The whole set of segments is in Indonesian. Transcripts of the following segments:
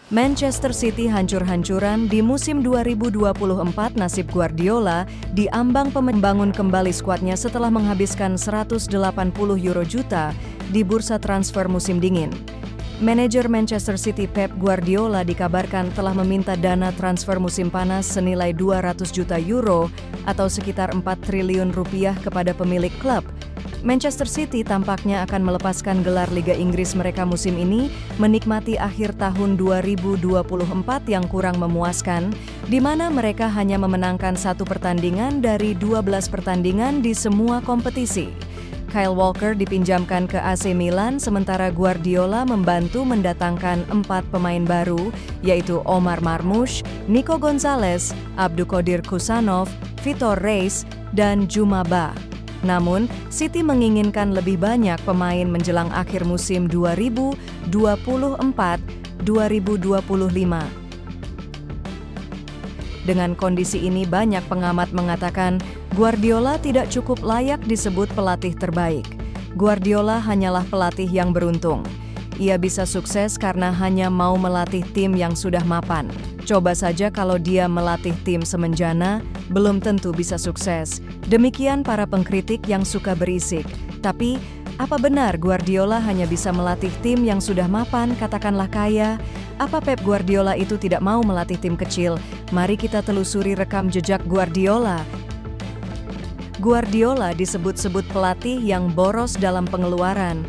Manchester City hancur-hancuran di musim 2024. Nasib Guardiola diambang membangun kembali skuadnya setelah menghabiskan 180 euro juta di bursa transfer musim dingin. Manajer Manchester City Pep Guardiola dikabarkan telah meminta dana transfer musim panas senilai 200 juta euro atau sekitar 4 triliun rupiah kepada pemilik klub. Manchester City tampaknya akan melepaskan gelar Liga Inggris mereka musim ini, menikmati akhir tahun 2024 yang kurang memuaskan, di mana mereka hanya memenangkan 1 pertandingan dari 12 pertandingan di semua kompetisi. Kyle Walker dipinjamkan ke AC Milan, sementara Guardiola membantu mendatangkan 4 pemain baru, yaitu Omar Marmoush, Nico Gonzalez, Abdulkadir Kusanov, Vitor Reis, dan Djouma Ba. Namun, City menginginkan lebih banyak pemain menjelang akhir musim 2024-2025. Dengan kondisi ini, banyak pengamat mengatakan Guardiola tidak cukup layak disebut pelatih terbaik. Guardiola hanyalah pelatih yang beruntung. Ia bisa sukses karena hanya mau melatih tim yang sudah mapan. Coba saja kalau dia melatih tim semenjana, belum tentu bisa sukses. Demikian para pengkritik yang suka berisik. Tapi, apa benar Guardiola hanya bisa melatih tim yang sudah mapan, katakanlah kaya? Apa Pep Guardiola itu tidak mau melatih tim kecil? Mari kita telusuri rekam jejak Guardiola. Guardiola disebut-sebut pelatih yang boros dalam pengeluaran.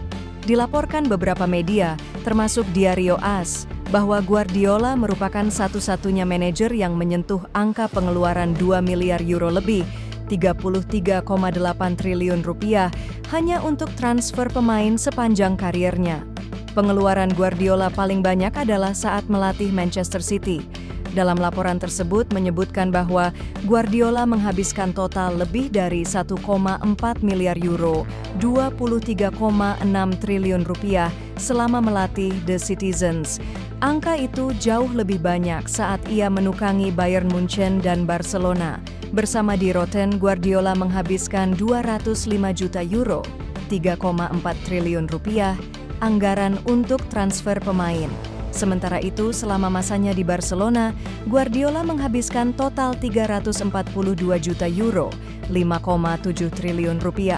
Dilaporkan beberapa media, termasuk Diario AS, bahwa Guardiola merupakan satu-satunya manajer yang menyentuh angka pengeluaran 2 miliar euro lebih, 33,8 triliun rupiah, hanya untuk transfer pemain sepanjang kariernya. Pengeluaran Guardiola paling banyak adalah saat melatih Manchester City. Dalam laporan tersebut menyebutkan bahwa Guardiola menghabiskan total lebih dari 1,4 miliar euro, 23,6 triliun rupiah selama melatih The Citizens. Angka itu jauh lebih banyak saat ia menukangi Bayern Munchen dan Barcelona. Bersama Di Roten, Guardiola menghabiskan 205 juta euro, 3,4 triliun rupiah, anggaran untuk transfer pemain. Sementara itu, selama masanya di Barcelona, Guardiola menghabiskan total 342 juta euro, 5,7 triliun rupiah.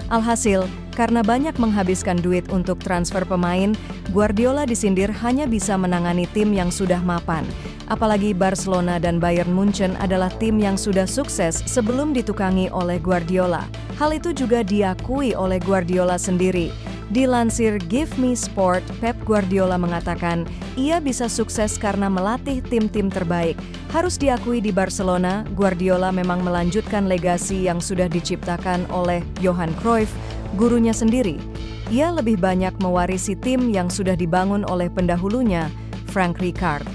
Alhasil, karena banyak menghabiskan duit untuk transfer pemain, Guardiola disindir hanya bisa menangani tim yang sudah mapan. Apalagi Barcelona dan Bayern Munchen adalah tim yang sudah sukses sebelum ditukangi oleh Guardiola. Hal itu juga diakui oleh Guardiola sendiri. Dilansir Give Me Sport, Pep Guardiola mengatakan ia bisa sukses karena melatih tim-tim terbaik. Harus diakui di Barcelona, Guardiola memang melanjutkan legasi yang sudah diciptakan oleh Johan Cruyff, gurunya sendiri. Ia lebih banyak mewarisi tim yang sudah dibangun oleh pendahulunya, Frank Rijkaard.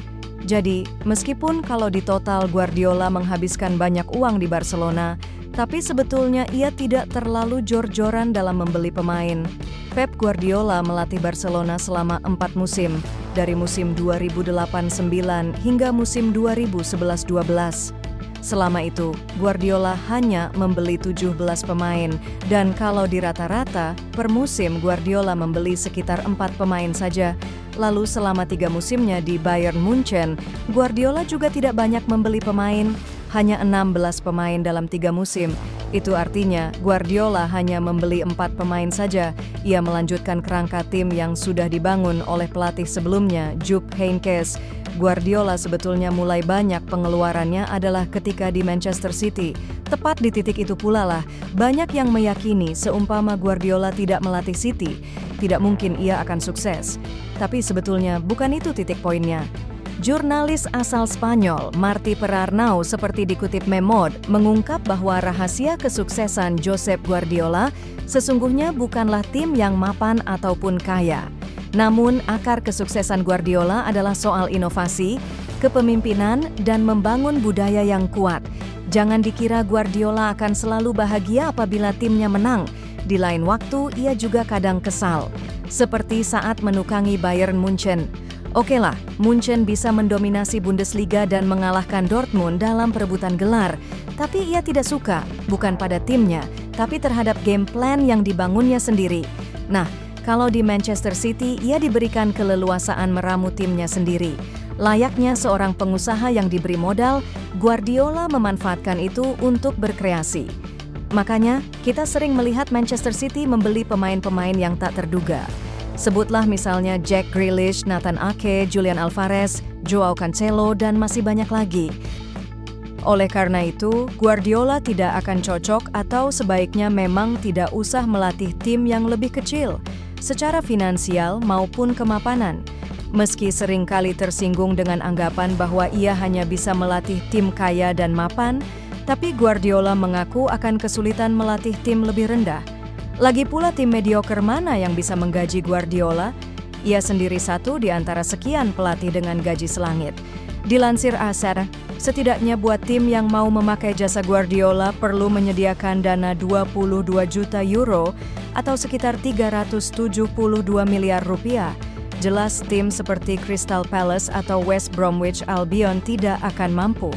Jadi, meskipun kalau di total Guardiola menghabiskan banyak uang di Barcelona, tapi sebetulnya ia tidak terlalu jor-joran dalam membeli pemain. Pep Guardiola melatih Barcelona selama 4 musim, dari musim 2008-09 hingga musim 2011-12. Selama itu, Guardiola hanya membeli 17 pemain, dan kalau dirata-rata, per musim Guardiola membeli sekitar 4 pemain saja. Lalu selama 3 musimnya di Bayern Munchen, Guardiola juga tidak banyak membeli pemain, hanya 16 pemain dalam 3 musim. Itu artinya Guardiola hanya membeli 4 pemain saja. Ia melanjutkan kerangka tim yang sudah dibangun oleh pelatih sebelumnya, Jupp Heynckes. Guardiola sebetulnya mulai banyak pengeluarannya adalah ketika di Manchester City. Tepat di titik itu pula lah, banyak yang meyakini seumpama Guardiola tidak melatih City, tidak mungkin ia akan sukses. Tapi sebetulnya bukan itu titik poinnya. Jurnalis asal Spanyol, Martí Perarnau, seperti dikutip Memod, mengungkap bahwa rahasia kesuksesan Josep Guardiola sesungguhnya bukanlah tim yang mapan ataupun kaya. Namun, akar kesuksesan Guardiola adalah soal inovasi, kepemimpinan, dan membangun budaya yang kuat. Jangan dikira Guardiola akan selalu bahagia apabila timnya menang. Di lain waktu, ia juga kadang kesal. Seperti saat menukangi Bayern Munchen. Oke lah, Munchen bisa mendominasi Bundesliga dan mengalahkan Dortmund dalam perebutan gelar. Tapi ia tidak suka, bukan pada timnya, tapi terhadap game plan yang dibangunnya sendiri. Nah, kalau di Manchester City, ia diberikan keleluasaan meramu timnya sendiri. Layaknya seorang pengusaha yang diberi modal, Guardiola memanfaatkan itu untuk berkreasi. Makanya, kita sering melihat Manchester City membeli pemain-pemain yang tak terduga. Sebutlah misalnya Jack Grealish, Nathan Ake, Julian Alvarez, Joao Cancelo, dan masih banyak lagi. Oleh karena itu, Guardiola tidak akan cocok atau sebaiknya memang tidak usah melatih tim yang lebih kecil, secara finansial maupun kemapanan. Meski seringkali tersinggung dengan anggapan bahwa ia hanya bisa melatih tim kaya dan mapan, tapi Guardiola mengaku akan kesulitan melatih tim lebih rendah. Lagi pula tim mediocre mana yang bisa menggaji Guardiola? Ia sendiri satu di antara sekian pelatih dengan gaji selangit. Dilansir AS, setidaknya buat tim yang mau memakai jasa Guardiola perlu menyediakan dana 22 juta euro atau sekitar 372 miliar rupiah. Jelas tim seperti Crystal Palace atau West Bromwich Albion tidak akan mampu.